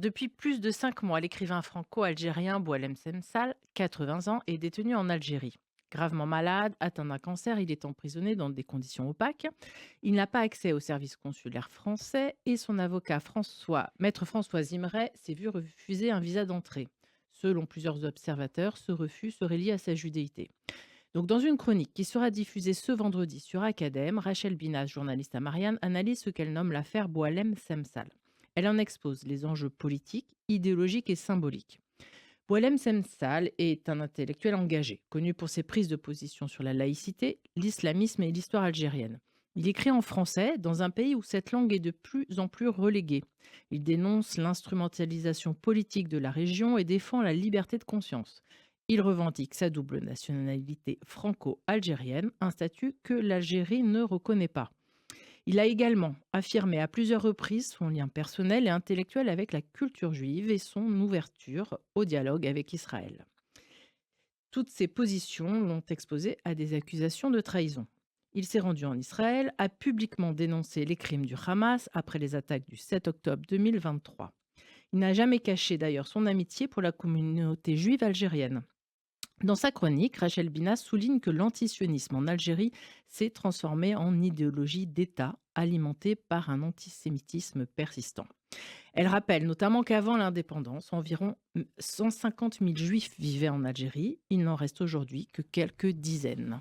Depuis plus de 5 mois, l'écrivain franco-algérien Boualem Semsal, 80 ans, est détenu en Algérie. Gravement malade, atteint d'un cancer, il est emprisonné dans des conditions opaques. Il n'a pas accès au service consulaire français et son avocat maître François Zimret s'est vu refuser un visa d'entrée. Selon plusieurs observateurs, ce refus serait lié à sa judéité. Donc, dans une chronique qui sera diffusée ce vendredi sur Academ, Rachel Binas, journaliste à Marianne, analyse ce qu'elle nomme l'affaire Boualem Semsal. Elle en expose les enjeux politiques, idéologiques et symboliques. Boualem Semsal est un intellectuel engagé, connu pour ses prises de position sur la laïcité, l'islamisme et l'histoire algérienne. Il écrit en français dans un pays où cette langue est de plus en plus reléguée. Il dénonce l'instrumentalisation politique de la région et défend la liberté de conscience. Il revendique sa double nationalité franco-algérienne, un statut que l'Algérie ne reconnaît pas. Il a également affirmé à plusieurs reprises son lien personnel et intellectuel avec la culture juive et son ouverture au dialogue avec Israël. Toutes ces positions l'ont exposé à des accusations de trahison. Il s'est rendu en Israël, a publiquement dénoncé les crimes du Hamas après les attaques du 7 octobre 2023. Il n'a jamais caché d'ailleurs son amitié pour la communauté juive algérienne. Dans sa chronique, Rachel Binas souligne que l'antisionisme en Algérie s'est transformé en idéologie d'État alimentée par un antisémitisme persistant. Elle rappelle notamment qu'avant l'indépendance, environ 150 000 juifs vivaient en Algérie. Il n'en reste aujourd'hui que quelques dizaines.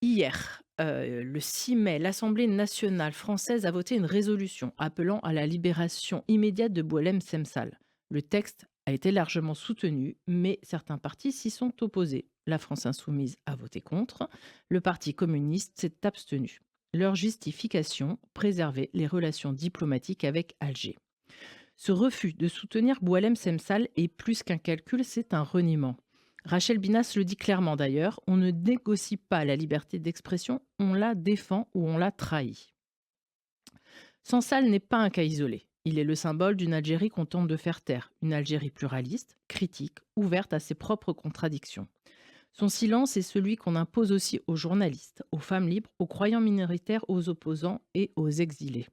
Hier, le 6 mai, l'Assemblée nationale française a voté une résolution appelant à la libération immédiate de Boualem Semsal. Le texte a été largement soutenu, mais certains partis s'y sont opposés. La France insoumise a voté contre. Le Parti communiste s'est abstenu. Leur justification, préserver les relations diplomatiques avec Alger. Ce refus de soutenir Boualem Semsal est plus qu'un calcul, c'est un reniement. Rachel Binas le dit clairement d'ailleurs, on ne négocie pas la liberté d'expression, on la défend ou on la trahit. Semsal n'est pas un cas isolé. Il est le symbole d'une Algérie qu'on tente de faire taire, une Algérie pluraliste, critique, ouverte à ses propres contradictions. Son silence est celui qu'on impose aussi aux journalistes, aux femmes libres, aux croyants minoritaires, aux opposants et aux exilés.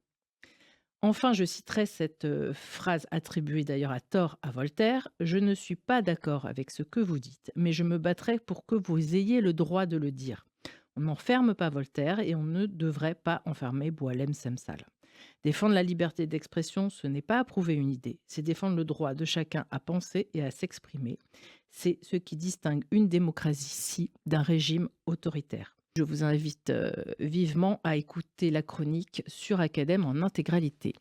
Enfin, je citerai cette phrase attribuée d'ailleurs à tort à Voltaire: «Je ne suis pas d'accord avec ce que vous dites, mais je me battrai pour que vous ayez le droit de le dire». On n'enferme pas Voltaire et on ne devrait pas enfermer Boualem Semsal. Défendre la liberté d'expression, ce n'est pas approuver une idée, c'est défendre le droit de chacun à penser et à s'exprimer. C'est ce qui distingue une démocratie d'un régime autoritaire. Je vous invite vivement à écouter la chronique sur Academ en intégralité.